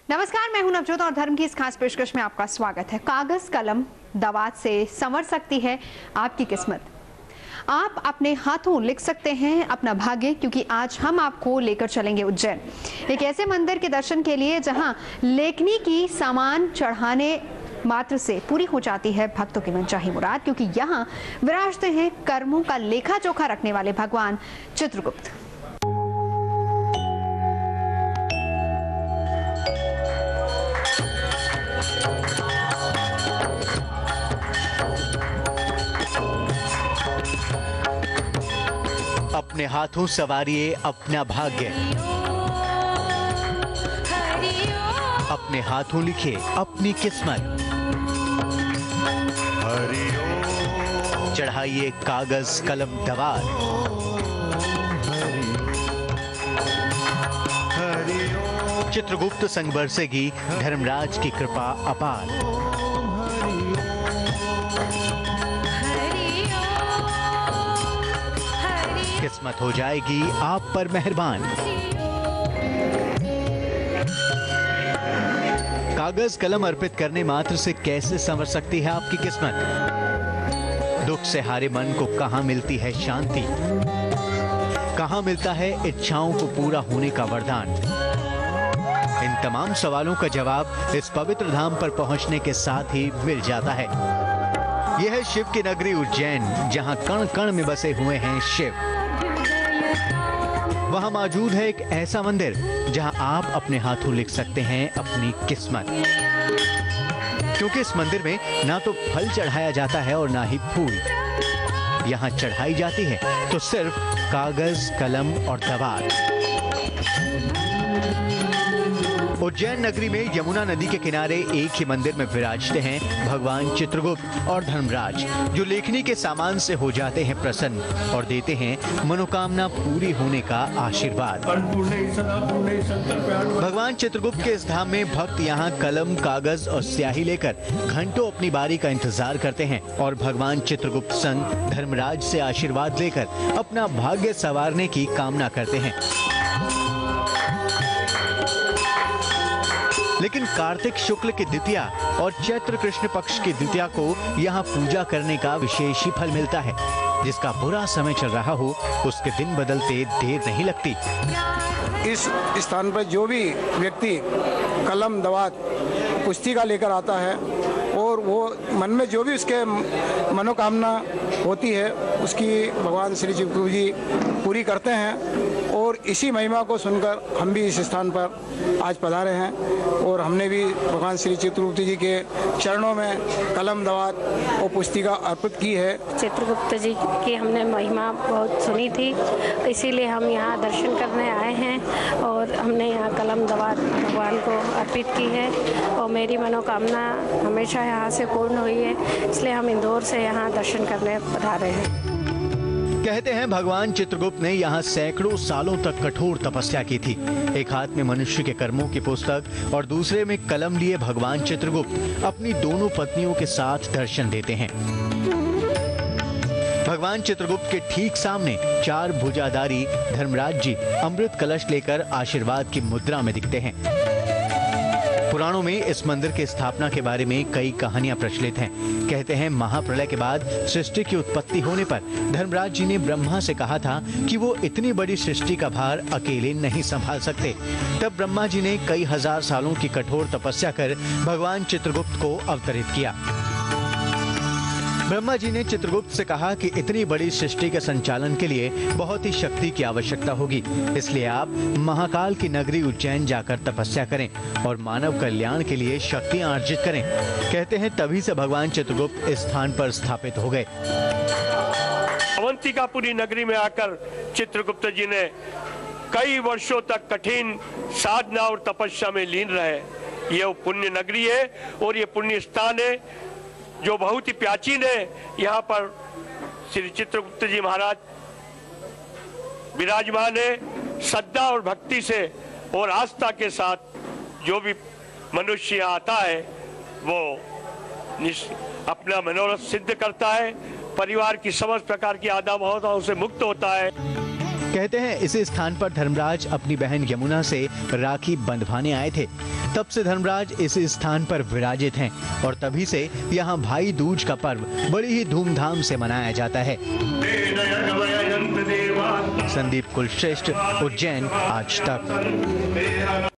नमस्कार, मैं हूं नवजोत और धर्म की इस खास पेशकश में आपका स्वागत है। कागज कलम दवात से संवर सकती है आपकी किस्मत। आप अपने हाथों लिख सकते हैं अपना भाग्य, क्योंकि आज हम आपको लेकर चलेंगे उज्जैन, एक ऐसे मंदिर के दर्शन के लिए जहां लेखनी की सामान चढ़ाने मात्र से पूरी हो जाती है भक्तों की मनचाही मुराद, क्योंकि यहाँ विराजते हैं कर्मों का लेखा जोखा रखने वाले भगवान चित्रगुप्त। अपने हाथों सवारिए अपना भाग्य, अपने हाथों लिखिए अपनी किस्मत। चढ़ाइए कागज कलम दवात, चित्रगुप्त संग बरसेगी धर्मराज की कृपा अपार। किस्मत हो जाएगी आप पर मेहरबान। कागज कलम अर्पित करने मात्र से कैसे संवर सकती है आपकी किस्मत? दुख से हारे मन को कहां मिलती है शांति? कहां मिलता है इच्छाओं को पूरा होने का वरदान? इन तमाम सवालों का जवाब इस पवित्र धाम पर पहुंचने के साथ ही मिल जाता है। यह है शिव की नगरी उज्जैन, जहां कण कण में बसे हुए हैं शिव। वहां मौजूद है एक ऐसा मंदिर जहां आप अपने हाथों लिख सकते हैं अपनी किस्मत, क्योंकि इस मंदिर में ना तो फल चढ़ाया जाता है और ना ही फूल। यहां चढ़ाई जाती है तो सिर्फ कागज कलम और दवात। उज्जैन नगरी में यमुना नदी के किनारे एक ही मंदिर में विराजते हैं भगवान चित्रगुप्त और धर्मराज, जो लेखनी के सामान से हो जाते हैं प्रसन्न और देते हैं मनोकामना पूरी होने का आशीर्वाद। भगवान चित्रगुप्त के इस धाम में भक्त यहाँ कलम कागज और स्याही लेकर घंटों अपनी बारी का इंतजार करते हैं और भगवान चित्रगुप्त संग धर्मराज से आशीर्वाद लेकर अपना भाग्य संवारने की कामना करते हैं। लेकिन कार्तिक शुक्ल की द्वितीया और चैत्र कृष्ण पक्ष की द्वितीया को यहाँ पूजा करने का विशेष ही फल मिलता है। जिसका बुरा समय चल रहा हो उसके दिन बदलते देर नहीं लगती। इस स्थान पर जो भी व्यक्ति कलम दवात पुस्तिका लेकर आता है और वो मन में जो भी उसके मनोकामना होती है उसकी भगवान श्री चित्रगुप्त जी पूरी करते हैं। और इसी महिमा को सुनकर हम भी इस स्थान पर आज पधारे हैं और हमने भी भगवान श्री चित्रगुप्त जी के चरणों में कलम दवात और पुस्तिका अर्पित की है। चित्रगुप्त जी की हमने महिमा बहुत सुनी थी, इसीलिए हम यहाँ दर्शन करने आए हैं और हमने यहाँ कलम दवात भगवान को अर्पित की है और मेरी मनोकामना हमेशा यहाँ से पूर्ण हुई है, इसलिए हम इंदौर से यहाँ दर्शन करने पधारे हैं। कहते हैं भगवान चित्रगुप्त ने यहाँ सैकड़ों सालों तक कठोर तपस्या की थी। एक हाथ में मनुष्य के कर्मों की पुस्तक और दूसरे में कलम लिए भगवान चित्रगुप्त अपनी दोनों पत्नियों के साथ दर्शन देते हैं। भगवान चित्रगुप्त के ठीक सामने चार भुजाधारी धर्मराज जी अमृत कलश लेकर आशीर्वाद की मुद्रा में दिखते हैं। पुराणों में इस मंदिर की स्थापना के बारे में कई कहानियां प्रचलित हैं। कहते हैं महाप्रलय के बाद सृष्टि की उत्पत्ति होने पर धर्मराज जी ने ब्रह्मा से कहा था कि वो इतनी बड़ी सृष्टि का भार अकेले नहीं संभाल सकते। तब ब्रह्मा जी ने कई हजार सालों की कठोर तपस्या कर भगवान चित्रगुप्त को अवतरित किया। ब्रह्मा जी ने चित्रगुप्त से कहा कि इतनी बड़ी सृष्टि के संचालन के लिए बहुत ही शक्ति की आवश्यकता होगी, इसलिए आप महाकाल की नगरी उज्जैन जाकर तपस्या करें और मानव कल्याण के लिए शक्तियां अर्जित करें। कहते हैं तभी से भगवान चित्रगुप्त इस स्थान पर स्थापित हो गए। अवंतिकापुरी नगरी में आकर चित्रगुप्त जी ने कई वर्षों तक कठिन साधना और तपस्या में लीन रहे। ये पुण्य नगरी है और ये पुण्य स्थान है जो बहुत ही प्राचीन है। यहाँ पर श्री चित्रगुप्त जी महाराज विराजमान है। श्रद्धा और भक्ति से और आस्था के साथ जो भी मनुष्य यहाँ आता है वो अपना मनोरथ सिद्ध करता है, परिवार की समस्त प्रकार की आदावताओं से मुक्त होता है। कहते हैं इसी स्थान पर धर्मराज अपनी बहन यमुना से राखी बंधवाने आए थे। तब से धर्मराज इस स्थान पर विराजित हैं और तभी से यहाँ भाई दूज का पर्व बड़ी ही धूमधाम से मनाया जाता है। संदीप कुलश्रेष्ठ, उज्जैन आज तक।